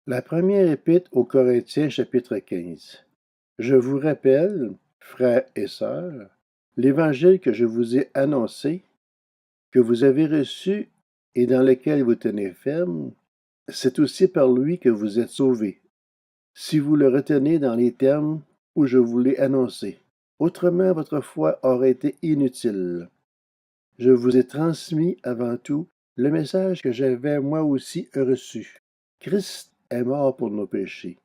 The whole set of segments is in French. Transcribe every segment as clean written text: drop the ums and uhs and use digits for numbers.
La première épître aux Corinthiens, chapitre 15. Je vous rappelle, frères et sœurs, l'évangile que je vous ai annoncé, que vous avez reçu et dans lequel vous tenez ferme, c'est aussi par lui que vous êtes sauvés, si vous le retenez dans les termes où je vous l'ai annoncé. Autrement, votre foi aurait été inutile. Je vous ai transmis avant tout le message que j'avais moi aussi reçu. Christ est mort pour nos péchés,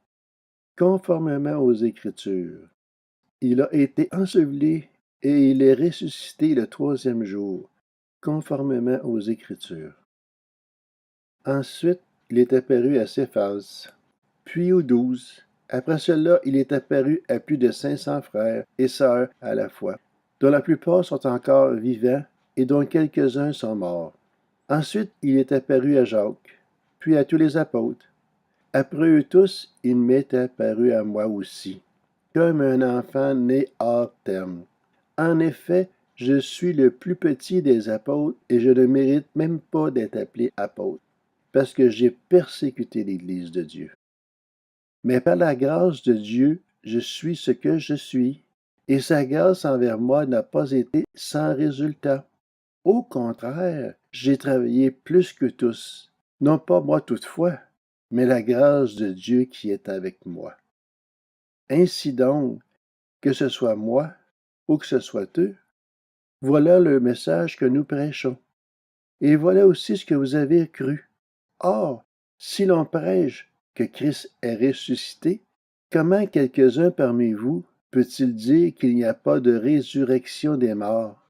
conformément aux Écritures. Il a été enseveli et il est ressuscité le troisième jour, conformément aux Écritures. Ensuite, il est apparu à Céphas, puis aux 12. Après cela, il est apparu à plus de 500 frères et sœurs à la fois, dont la plupart sont encore vivants et dont quelques-uns sont morts. Ensuite, il est apparu à Jacques, puis à tous les apôtres. Après eux tous, il m'est apparu à moi aussi, comme un enfant né hors terme. En effet, je suis le plus petit des apôtres et je ne mérite même pas d'être appelé apôtre, parce que j'ai persécuté l'Église de Dieu. Mais par la grâce de Dieu, je suis ce que je suis, et sa grâce envers moi n'a pas été sans résultat. Au contraire, j'ai travaillé plus que tous, non pas moi toutefois, mais la grâce de Dieu qui est avec moi. Ainsi donc, que ce soit moi ou que ce soit eux, voilà le message que nous prêchons. Et voilà aussi ce que vous avez cru. Or, si l'on prêche que Christ est ressuscité, comment quelques-uns parmi vous peut-il dire qu'il n'y a pas de résurrection des morts?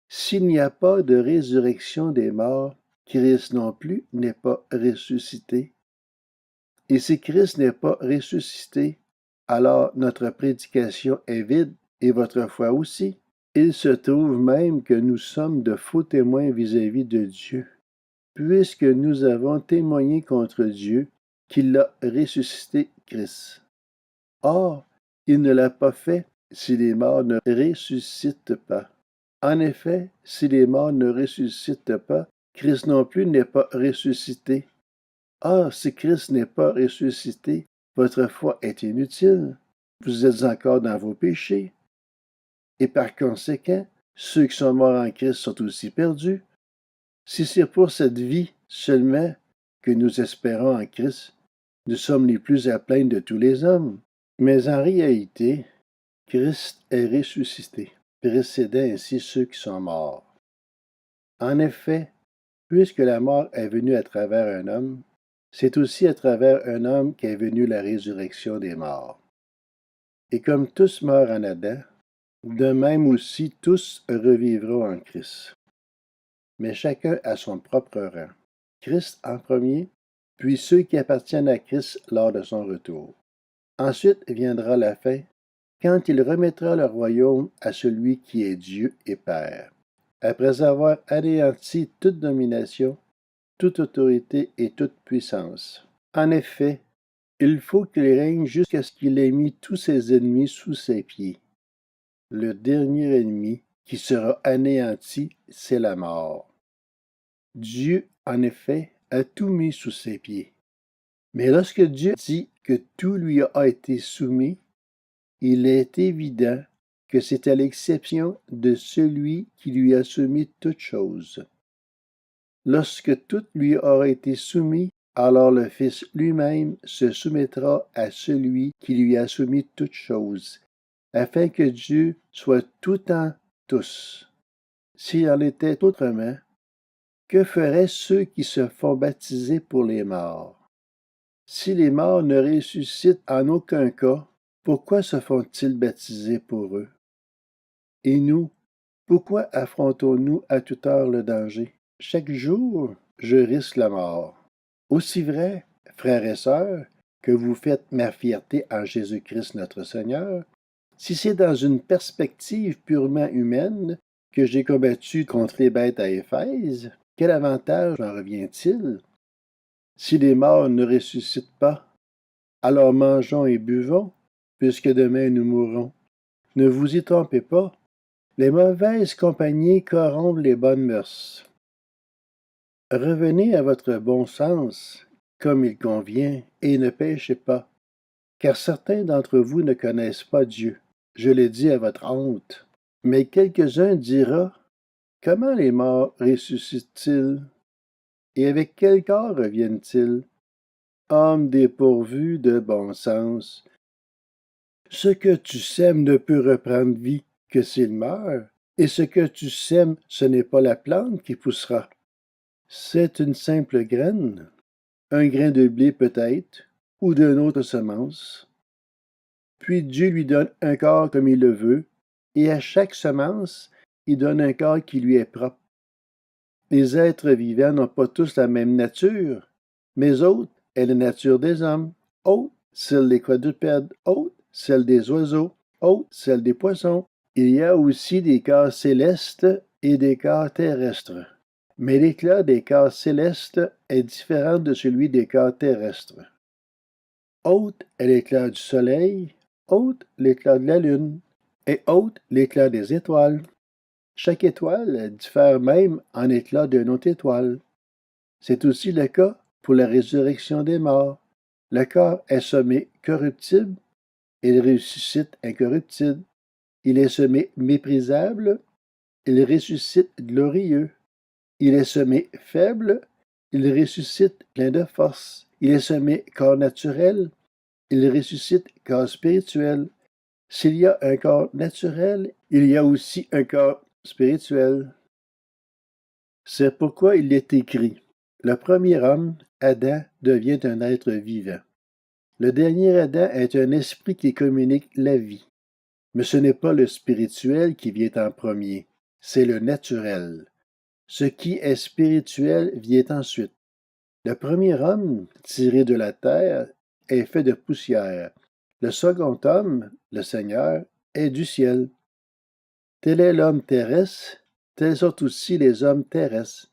S'il n'y a pas de résurrection des morts, Christ non plus n'est pas ressuscité. Et si Christ n'est pas ressuscité, alors notre prédication est vide et votre foi aussi. Il se trouve même que nous sommes de faux témoins vis-à-vis de Dieu, puisque nous avons témoigné contre Dieu qu'il a ressuscité Christ. Or, il ne l'a pas fait si les morts ne ressuscitent pas. En effet, si les morts ne ressuscitent pas, Christ non plus n'est pas ressuscité. Or, si Christ n'est pas ressuscité, votre foi est inutile. Vous êtes encore dans vos péchés. Et par conséquent, ceux qui sont morts en Christ sont aussi perdus. Si c'est pour cette vie seulement que nous espérons en Christ, nous sommes les plus à plaindre de tous les hommes. Mais en réalité, Christ est ressuscité, précédant ainsi ceux qui sont morts. En effet, puisque la mort est venue à travers un homme, c'est aussi à travers un homme qu'est venue la résurrection des morts. Et comme tous meurent en Adam, de même aussi tous revivront en Christ. Mais chacun a son propre rang. Christ en premier, puis ceux qui appartiennent à Christ lors de son retour. Ensuite viendra la fin, quand il remettra le royaume à celui qui est Dieu et Père, après avoir anéanti toute domination, toute autorité et toute puissance. En effet, il faut qu'il règne jusqu'à ce qu'il ait mis tous ses ennemis sous ses pieds. Le dernier ennemi qui sera anéanti, c'est la mort. Dieu, en effet, a tout mis sous ses pieds. Mais lorsque Dieu dit que tout lui a été soumis, il est évident que c'est à l'exception de celui qui lui a soumis toutes choses. Lorsque tout lui aura été soumis, alors le Fils lui-même se soumettra à celui qui lui a soumis toutes choses, afin que Dieu soit tout en tous. S'il en était autrement, que feraient ceux qui se font baptiser pour les morts? Si les morts ne ressuscitent en aucun cas, pourquoi se font-ils baptiser pour eux? Et nous, pourquoi affrontons-nous à toute heure le danger? Chaque jour, je risque la mort. Aussi vrai, frères et sœurs, que vous faites ma fierté en Jésus-Christ notre Seigneur, si c'est dans une perspective purement humaine que j'ai combattu contre les bêtes à Éphèse, quel avantage en revient-il? Si les morts ne ressuscitent pas, alors mangeons et buvons, puisque demain nous mourrons. Ne vous y trompez pas, les mauvaises compagnies corrompent les bonnes mœurs. Revenez à votre bon sens, comme il convient et ne péchez pas, car certains d'entre vous ne connaissent pas Dieu. Je le dis à votre honte. Mais quelques-uns diront, comment les morts ressuscitent-ils? Et avec quel corps reviennent-ils? Hommes dépourvus de bon sens. Ce que tu sèmes ne peut reprendre vie que s'il meurt, et ce que tu sèmes, ce n'est pas la plante qui poussera. C'est une simple graine, un grain de blé peut-être, ou d'une autre semence. Puis Dieu lui donne un corps comme il le veut, et à chaque semence, il donne un corps qui lui est propre. Les êtres vivants n'ont pas tous la même nature, mais autres est la nature des hommes, autres celle des quadrupèdes, autres celle des oiseaux, autres celle des poissons. Il y a aussi des corps célestes et des corps terrestres. Mais l'éclat des corps célestes est différent de celui des corps terrestres. Autre est l'éclat du soleil, autre l'éclat de la lune, et autre l'éclat des étoiles. Chaque étoile diffère même en éclat d'une autre étoile. C'est aussi le cas pour la résurrection des morts. Le corps est semé corruptible, il ressuscite incorruptible. Il est semé méprisable, il ressuscite glorieux. Il est semé faible, il ressuscite plein de force. Il est semé corps naturel, il ressuscite corps spirituel. S'il y a un corps naturel, il y a aussi un corps spirituel. C'est pourquoi il est écrit, le premier homme, Adam, devient un être vivant. Le dernier Adam est un esprit qui communique la vie. Mais ce n'est pas le spirituel qui vient en premier, c'est le naturel. Ce qui est spirituel vient ensuite. Le premier homme, tiré de la terre, est fait de poussière. Le second homme, le Seigneur, est du ciel. Tel est l'homme terrestre, tels sont aussi les hommes terrestres.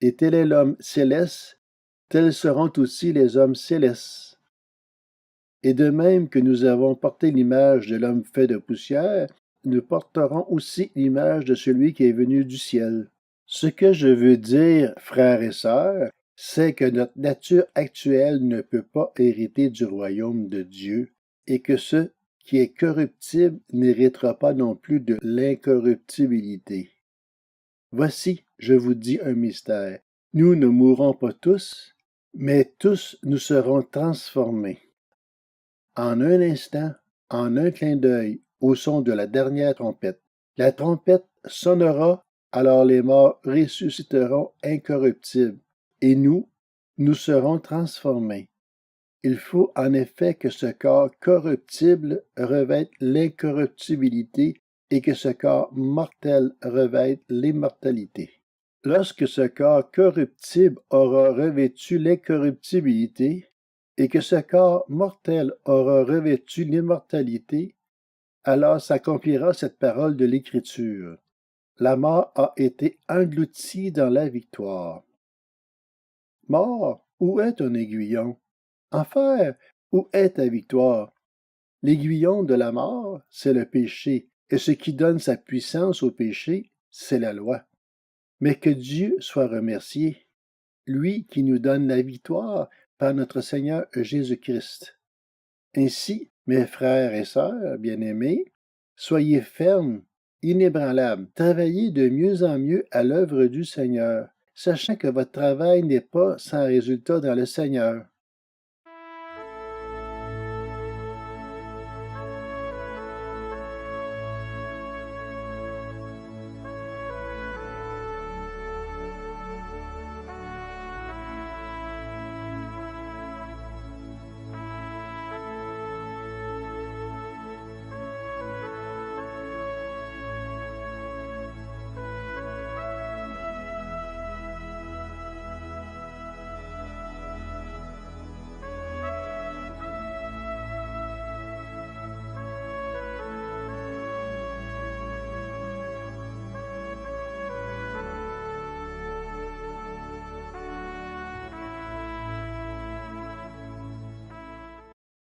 Et tel est l'homme céleste, tels seront aussi les hommes célestes. Et de même que nous avons porté l'image de l'homme fait de poussière, nous porterons aussi l'image de celui qui est venu du ciel. Ce que je veux dire, frères et sœurs, c'est que notre nature actuelle ne peut pas hériter du royaume de Dieu, et que ce qui est corruptible n'héritera pas non plus de l'incorruptibilité. Voici, je vous dis un mystère. Nous ne mourrons pas tous, mais tous nous serons transformés. En un instant, en un clin d'œil, au son de la dernière trompette. La trompette sonnera, alors les morts ressusciteront incorruptibles, et nous serons transformés. Il faut en effet que ce corps corruptible revête l'incorruptibilité et que ce corps mortel revête l'immortalité. Lorsque ce corps corruptible aura revêtu l'incorruptibilité, et que ce corps mortel aura revêtu l'immortalité, alors s'accomplira cette parole de l'Écriture. La mort a été engloutie dans la victoire. Mort, où est ton aiguillon? Enfer, où est ta victoire? L'aiguillon de la mort, c'est le péché, et ce qui donne sa puissance au péché, c'est la loi. Mais que Dieu soit remercié, lui qui nous donne la victoire par notre Seigneur Jésus-Christ. Ainsi, mes frères et sœurs bien-aimés, soyez fermes, inébranlables, travaillez de mieux en mieux à l'œuvre du Seigneur, sachant que votre travail n'est pas sans résultat dans le Seigneur.